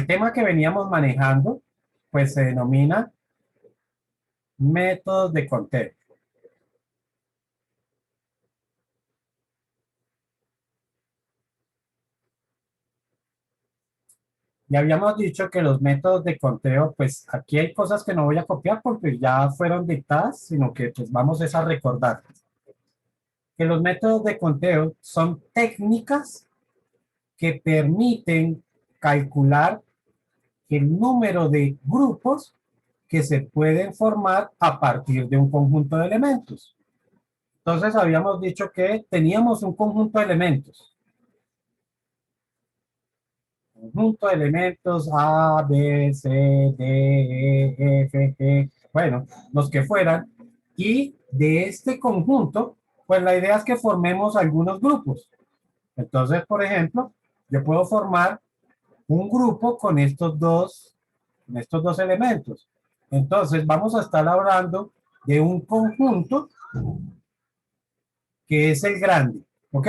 El tema que veníamos manejando, pues se denomina métodos de conteo. Ya habíamos dicho que los métodos de conteo, pues aquí hay cosas que no voy a copiar porque ya fueron dictadas, sino que pues vamos es a recordar que los métodos de conteo son técnicas que permiten calcular el número de grupos que se pueden formar a partir de un conjunto de elementos. Entonces habíamos dicho que teníamos un conjunto de elementos. Conjunto de elementos A, B, C, D, E, F, G, bueno, los que fueran. Y de este conjunto, pues la idea es que formemos algunos grupos. Entonces, por ejemplo, yo puedo formar un grupo con estos dos elementos. Entonces, vamos a estar hablando de un conjunto que es el grande, ¿ok?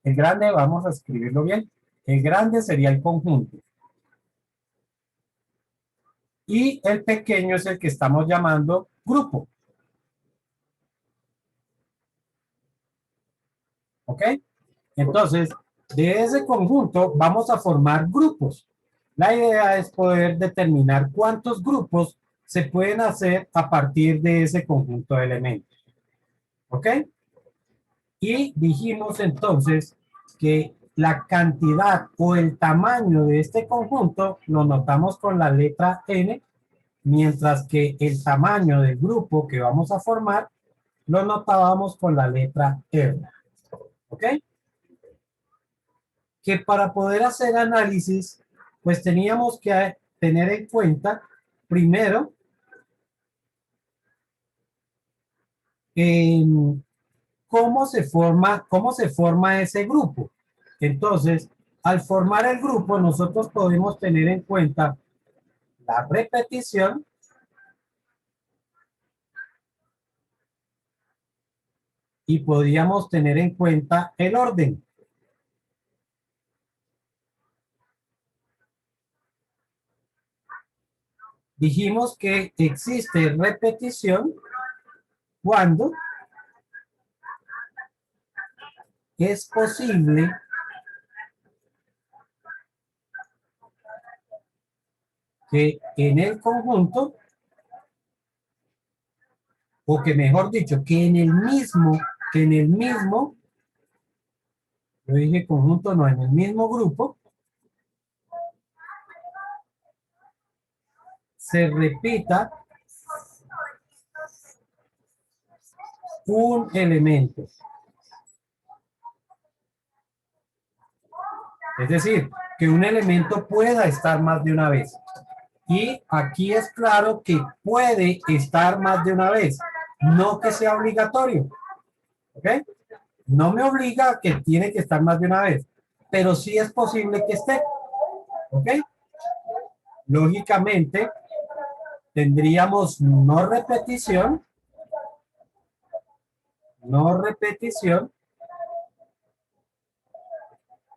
El grande, vamos a escribirlo bien. El grande sería el conjunto. Y el pequeño es el que estamos llamando grupo, ¿ok? Entonces, de ese conjunto vamos a formar grupos. La idea es poder determinar cuántos grupos se pueden hacer a partir de ese conjunto de elementos, ¿ok? Y dijimos entonces que la cantidad o el tamaño de este conjunto lo notamos con la letra N, mientras que el tamaño del grupo que vamos a formar lo notábamos con la letra R. ¿Ok? Que para poder hacer análisis, pues teníamos que tener en cuenta, primero, eh, cómo se forma ese grupo. Entonces, al formar el grupo, nosotros podemos tener en cuenta la repetición y podríamos tener en cuenta el orden. Dijimos que existe repetición cuando es posible que en el conjunto, o que mejor dicho, que en el mismo, yo dije conjunto, no, en el mismo grupo, se repita un elemento. Es decir, que un elemento pueda estar más de una vez. Y aquí es claro que puede estar más de una vez, no que sea obligatorio. ¿Ok? No me obliga a que tiene que estar más de una vez, pero sí es posible que esté. ¿Ok? Lógicamente, tendríamos no repetición,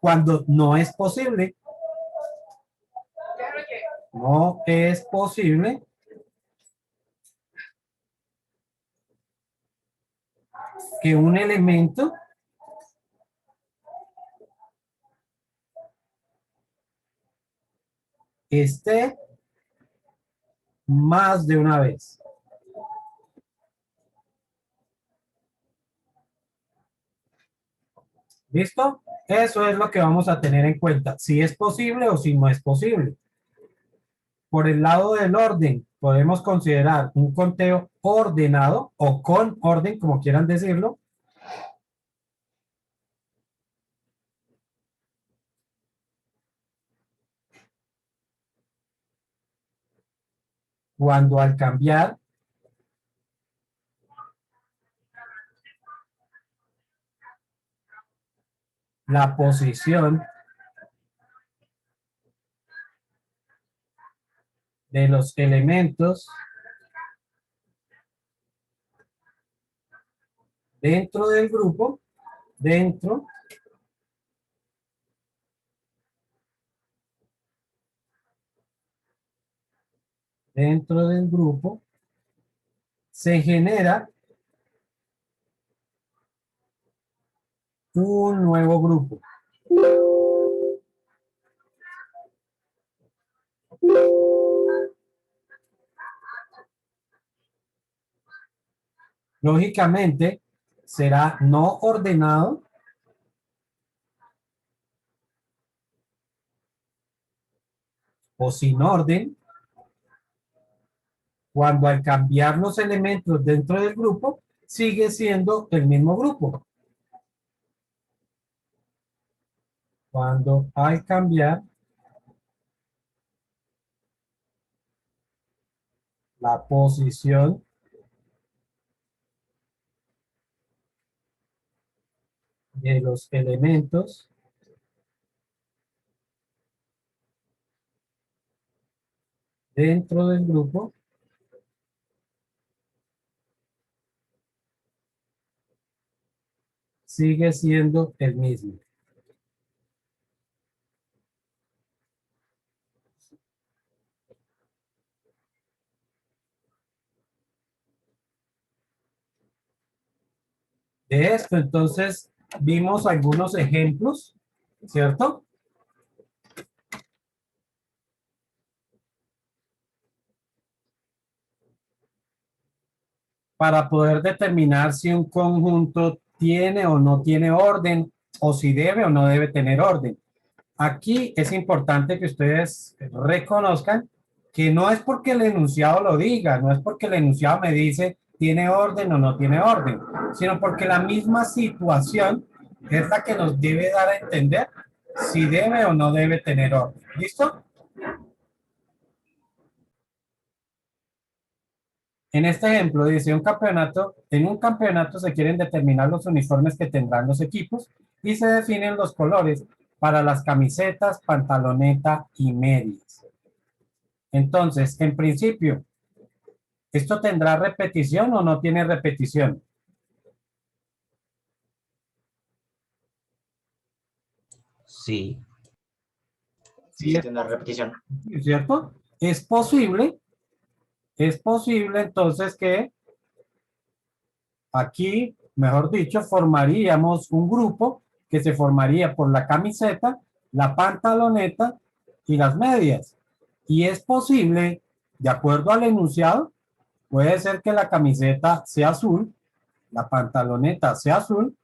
cuando no es posible. No es posible que un elemento esté más de una vez. ¿Listo? Eso es lo que vamos a tener en cuenta, si es posible o si no es posible. Por el lado del orden, podemos considerar un conteo ordenado o con orden, como quieran decirlo. Cuando al cambiar la posición de los elementos dentro del grupo, dentro dentro del grupo, se genera un nuevo grupo. Lógicamente, será no ordenado o sin orden cuando al cambiar los elementos dentro del grupo, sigue siendo el mismo grupo. Cuando al cambiar la posición de los elementos dentro del grupo, sigue siendo el mismo. De esto, entonces, vimos algunos ejemplos, ¿cierto? Para poder determinar si un conjunto tiene o no tiene orden, o si debe o no debe tener orden. Aquí es importante que ustedes reconozcan que no es porque el enunciado lo diga, no es porque el enunciado me dice tiene orden o no tiene orden, sino porque la misma situación es la que nos debe dar a entender si debe o no debe tener orden. ¿Listo? En este ejemplo dice en un campeonato se quieren determinar los uniformes que tendrán los equipos y se definen los colores para las camisetas, pantaloneta y medias. Entonces, en principio, ¿esto tendrá repetición o no tiene repetición? Sí. Sí, sí, tiene repetición. ¿Cierto? Es posible entonces que aquí, mejor dicho, formaríamos un grupo que se formaría por la camiseta, la pantaloneta y las medias. Y es posible, de acuerdo al enunciado, puede ser que la camiseta sea azul, la pantaloneta sea azul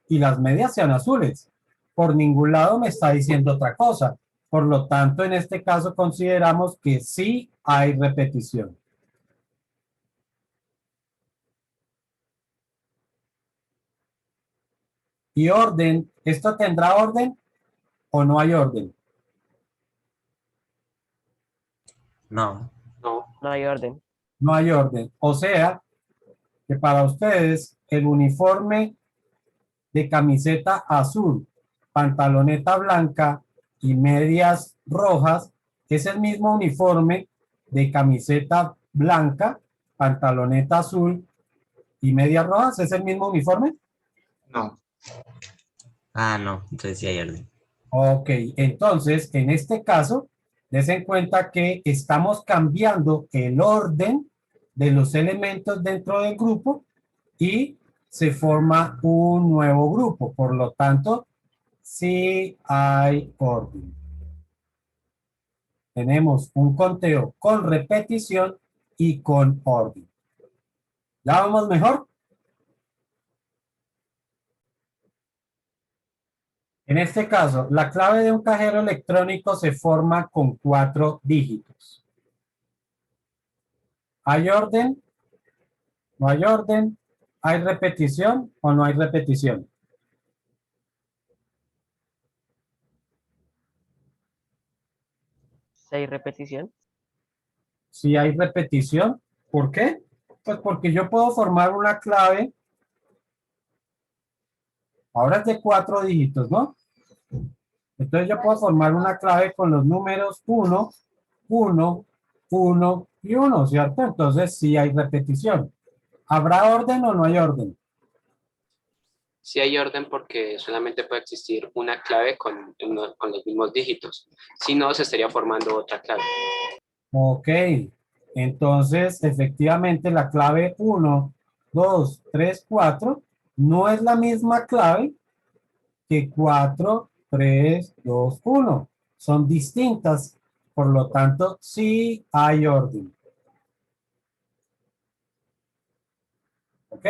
y las medias sean azules. Por ningún lado me está diciendo otra cosa. Por lo tanto, en este caso consideramos que sí hay repetición. Y orden, ¿esto tendrá orden o no hay orden? No. No hay orden. No hay orden. O sea, que para ustedes el uniforme de camiseta azul, pantaloneta blanca y medias rojas es el mismo uniforme de camiseta blanca, pantaloneta azul y medias rojas. ¿Es el mismo uniforme? No. Ah, no. Entonces sí hay orden. Ok, entonces en este caso, des en cuenta que estamos cambiando el orden de los elementos dentro del grupo y se forma un nuevo grupo. Por lo tanto, sí hay orden. Tenemos un conteo con repetición y con orden. ¿Ya vamos mejor? En este caso, la clave de un cajero electrónico se forma con 4 dígitos. ¿Hay orden? ¿No hay orden? ¿Hay repetición o no hay repetición? Si hay repetición. Si hay repetición, ¿por qué? Pues porque yo puedo formar una clave, ahora es de 4 dígitos, ¿no? Entonces yo puedo formar una clave con los números 1, 1, 1 y 1, ¿cierto? Entonces sí hay repetición. ¿Habrá orden o no hay orden? Sí hay orden porque solamente puede existir una clave con los mismos dígitos. Si no, se estaría formando otra clave. Ok. Entonces, efectivamente, la clave 1, 2, 3, 4 no es la misma clave que 4, 3, 2, 1. Son distintas, por lo tanto, sí hay orden. ¿Ok?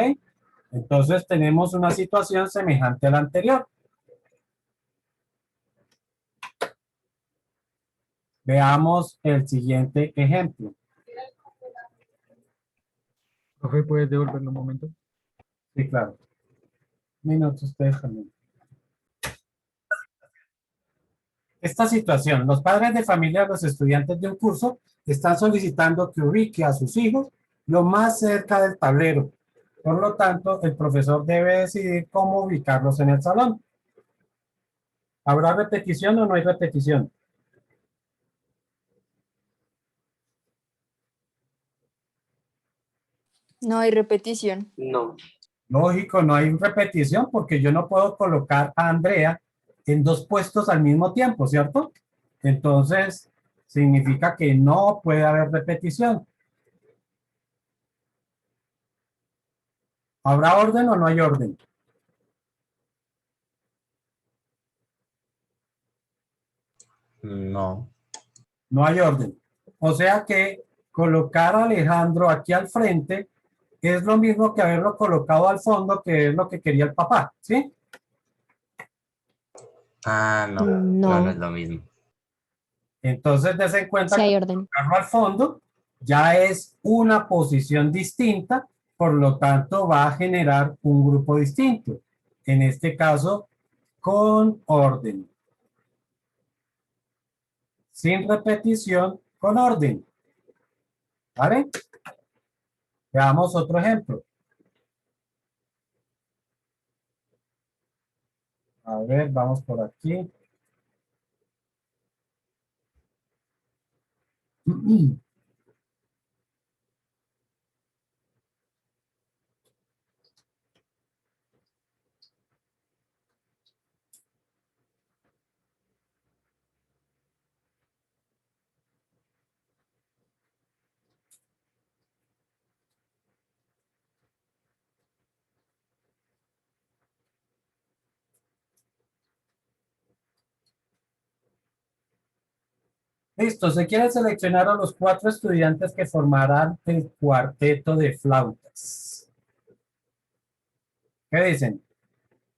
Entonces tenemos una situación semejante a la anterior. Veamos el siguiente ejemplo. Profe, ¿puedes devolverlo un momento? Sí, claro. Minutos, ustedes también. Esta situación, los padres de familia, los estudiantes de un curso, están solicitando que ubique a sus hijos lo más cerca del tablero. Por lo tanto, el profesor debe decidir cómo ubicarlos en el salón. ¿Habrá repetición o no hay repetición? No hay repetición. No. Lógico, no hay repetición porque yo no puedo colocar a Andrea en dos puestos al mismo tiempo, ¿cierto? Entonces, significa que no puede haber repetición. ¿Habrá orden o no hay orden? No. No hay orden. O sea que colocar a Alejandro aquí al frente es lo mismo que haberlo colocado al fondo, que es lo que quería el papá, ¿sí? Ah, no. No, no es lo mismo. Entonces, des en cuenta Sí que hay orden. colocarlo al fondo ya es una posición distinta, por lo tanto va a generar un grupo distinto. En este caso, con orden. Sin repetición, con orden. ¿Vale? Veamos otro ejemplo. A ver, vamos por aquí. Listo, se quiere seleccionar a los 4 estudiantes que formarán el cuarteto de flautas. ¿Qué dicen?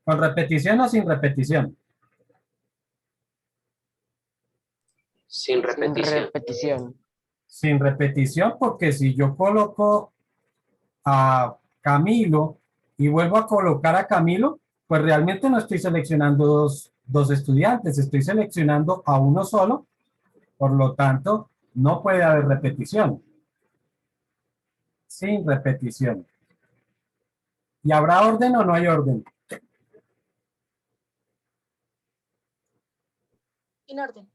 ¿Con repetición o sin repetición? Sin Sin repetición. repetición. Sin repetición, porque si yo coloco a Camilo y vuelvo a colocar a Camilo, pues realmente no estoy seleccionando dos estudiantes, estoy seleccionando a uno solo, por lo tanto, no puede haber repetición. Sin repetición. ¿Y habrá orden o no hay orden? En orden.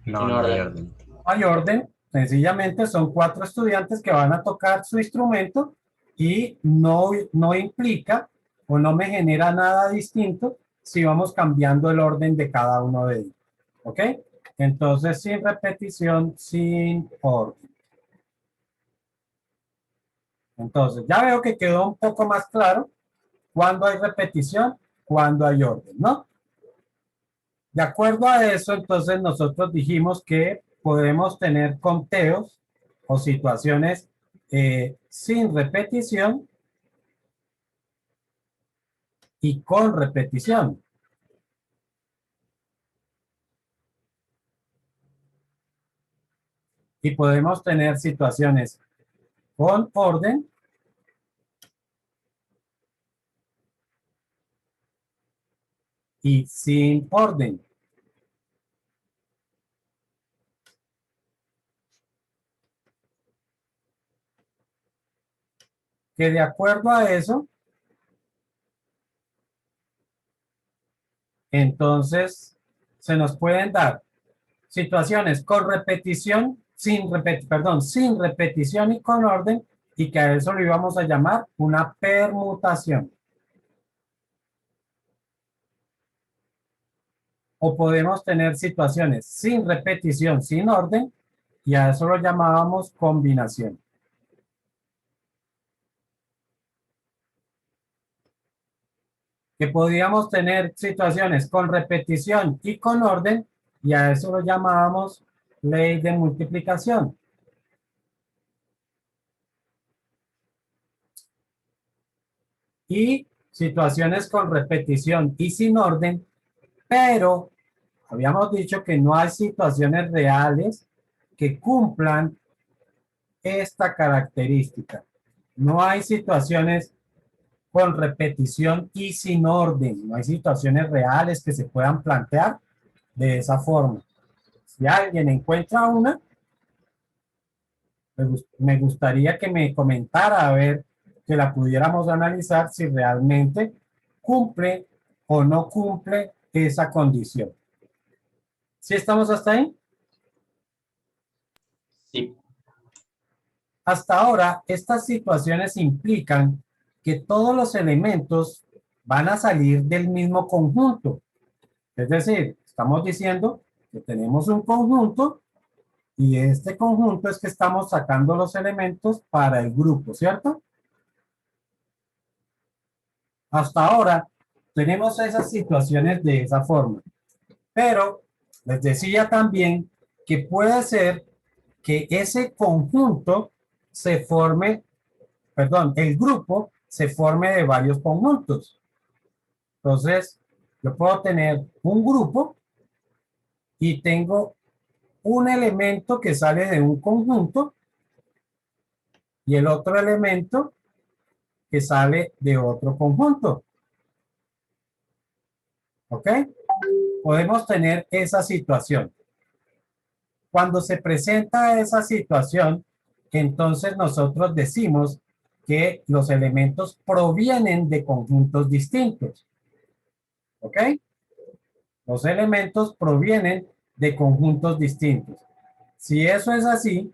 No, Sin no hay orden. orden. No hay orden, sencillamente son 4 estudiantes que van a tocar su instrumento y no implica o no me genera nada distinto si vamos cambiando el orden de cada uno de ellos. ¿Ok? Entonces, sin repetición, sin orden. Entonces, ya veo que quedó un poco más claro cuando hay repetición, cuando hay orden, ¿no? De acuerdo a eso, entonces nosotros dijimos que podemos tener conteos o situaciones sin repetición y con repetición. Y podemos tener situaciones con orden y sin orden. Que de acuerdo a eso, entonces se nos pueden dar situaciones con repetición, sin repetición y con orden, y que a eso lo íbamos a llamar una permutación. O podemos tener situaciones sin repetición, sin orden, y a eso lo llamábamos combinación. Que podíamos tener situaciones con repetición y con orden, y a eso lo llamábamos ley de multiplicación. Y situaciones con repetición y sin orden, pero habíamos dicho que no hay situaciones reales que cumplan esta característica. No hay situaciones con repetición y sin orden. No hay situaciones reales que se puedan plantear de esa forma. Si alguien encuentra una, me gustaría que me comentara a ver que la pudiéramos analizar si realmente cumple o no cumple esa condición. ¿Sí estamos hasta ahí? Sí. Hasta ahora, estas situaciones implican que todos los elementos van a salir del mismo conjunto. Es decir, estamos diciendo que tenemos un conjunto y de este conjunto es que estamos sacando los elementos para el grupo, ¿cierto? Hasta ahora tenemos esas situaciones de esa forma. Pero les decía también que puede ser que ese conjunto se forme, perdón, el grupo se forme de varios conjuntos. Entonces, yo puedo tener un grupo y tengo un elemento que sale de un conjunto y el otro elemento que sale de otro conjunto. ¿Ok? Podemos tener esa situación. Cuando se presenta esa situación, entonces nosotros decimos que los elementos provienen de conjuntos distintos. ¿Ok? Los elementos provienen de conjuntos distintos. Si eso es así,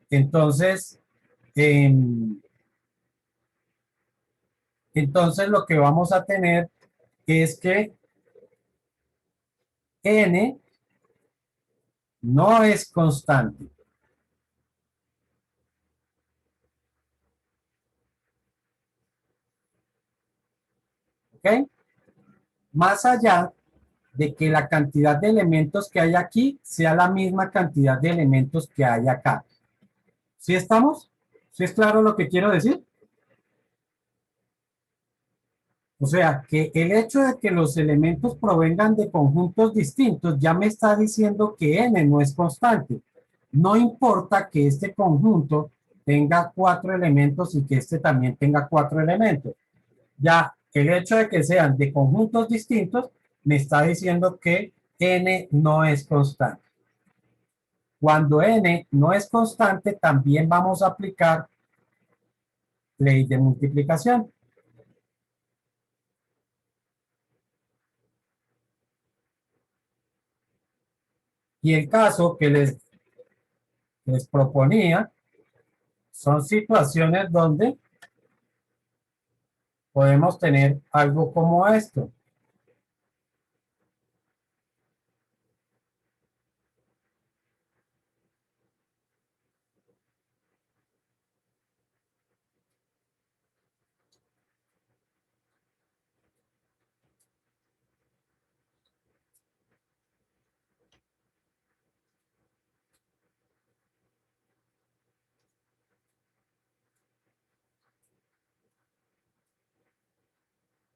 entonces, entonces lo que vamos a tener es que n no es constante. ¿Ok? Más allá de que la cantidad de elementos que hay aquí sea la misma cantidad de elementos que hay acá. ¿Sí estamos? ¿Sí es claro lo que quiero decir? O sea, que el hecho de que los elementos provengan de conjuntos distintos ya me está diciendo que n no es constante. No importa que este conjunto tenga 4 elementos y que este también tenga 4 elementos. Ya el hecho de que sean de conjuntos distintos me está diciendo que n no es constante. Cuando n no es constante, también vamos a aplicar ley de multiplicación. Y el caso que les proponía son situaciones donde podemos tener algo como esto.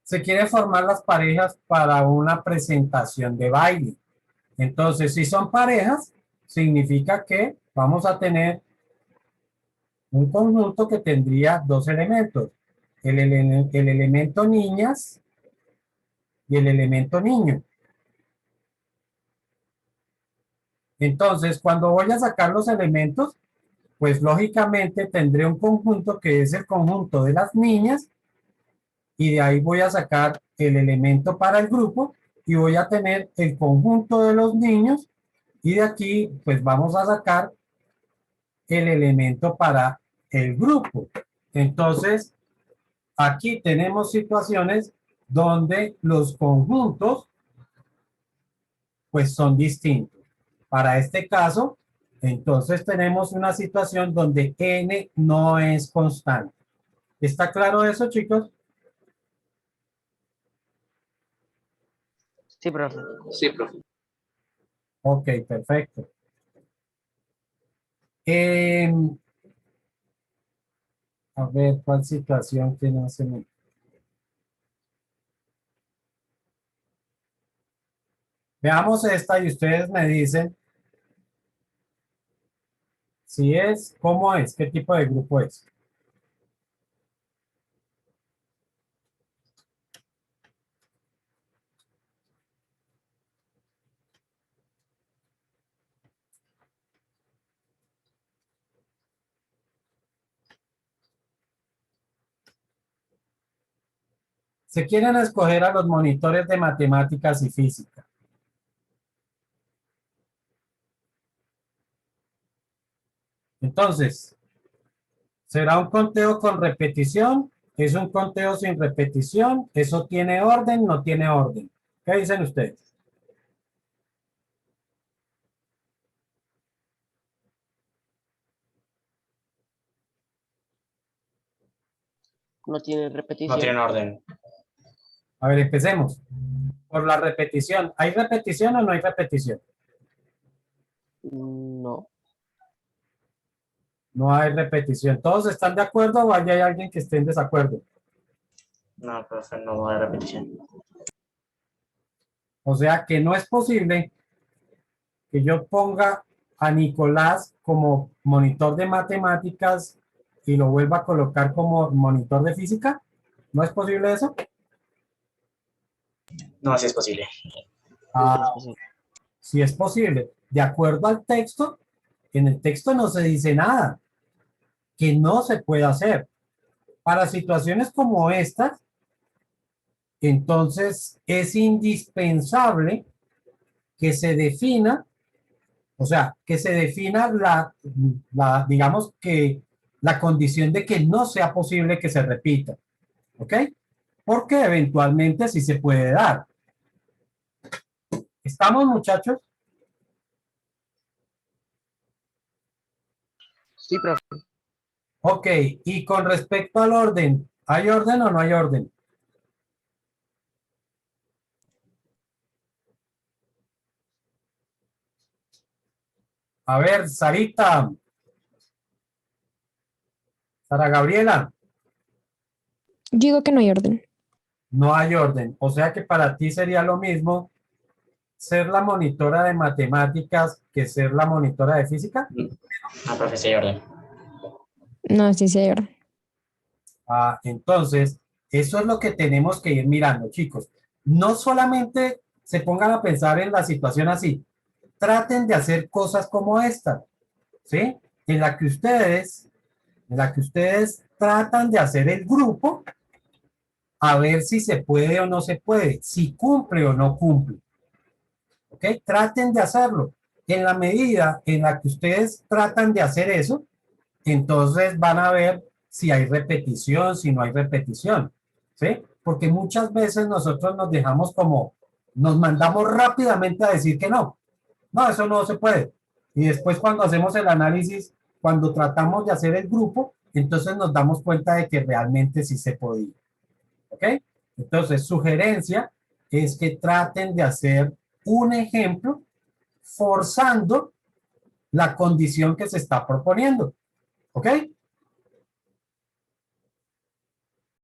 Se quiere formar las parejas para una presentación de baile. Entonces, si son parejas, significa que vamos a tener un conjunto que tendría dos elementos. El elemento niñas y el elemento niño. Entonces, cuando voy a sacar los elementos, pues lógicamente tendré un conjunto que es el conjunto de las niñas y de ahí voy a sacar el elemento para el grupo y voy a tener el conjunto de los niños y de aquí pues vamos a sacar el elemento para el grupo. Entonces, aquí tenemos situaciones donde los conjuntos pues son distintos. Para este caso, Entonces tenemos una situación donde n no es constante. ¿Está claro eso, chicos? Sí, profe. Sí, profe. Ok, perfecto. Em, a ver, ¿cuál situación que no se me... Veamos esta y ustedes me dicen si es, cómo es, qué tipo de grupo es. Se quieren escoger a los monitores de matemáticas y física. Entonces, ¿será un conteo con repetición? ¿Es un conteo sin repetición? ¿Eso tiene orden? ¿No tiene orden? ¿Qué dicen ustedes? No tiene No repetición. tienen orden. A ver, empecemos. Por la repetición. ¿Hay repetición o no hay repetición? No. No hay repetición. ¿Todos están de acuerdo o hay alguien que esté en desacuerdo? No, profe, no hay repetición. O sea que no es posible que yo ponga a Nicolás como monitor de matemáticas y lo vuelva a colocar como monitor de física. ¿No es posible eso? No, así es posible. Ah, sí es posible. De acuerdo al texto, en el texto no se dice nada que no se puede hacer. Para situaciones como estas, entonces es indispensable que se defina, o sea, que se defina digamos que la condición de que no sea posible que se repita, ¿ok? Porque eventualmente sí se puede dar. ¿Estamos, muchachos? Sí, profe. Ok, y con respecto al orden, ¿hay orden o no hay orden? A ver, Sarita, Sara Gabriela, Yo digo que no hay orden. no hay orden. O sea que para ti sería lo mismo ser la monitora de matemáticas que ser la monitora de física. No, profe, sí hay orden. No, sí hay orden. Ah, entonces, eso es lo que tenemos que ir mirando, chicos. No solamente se pongan a pensar en la situación así, traten de hacer cosas como esta, ¿sí? En la que ustedes tratan de hacer el grupo a ver si se puede o no se puede, si cumple o no cumple. ¿Ok? Traten de hacerlo. En la medida en la que ustedes tratan de hacer eso, entonces van a ver si hay repetición, si no hay repetición. ¿Sí? Porque muchas veces nosotros nos dejamos como, nos mandamos rápidamente a decir que no. No, eso no se puede. Y después cuando hacemos el análisis, cuando tratamos de hacer el grupo, entonces nos damos cuenta de que realmente sí se podía. ¿Ok? Entonces, sugerencia es que traten de hacer un ejemplo forzando la condición que se está proponiendo. ¿Ok?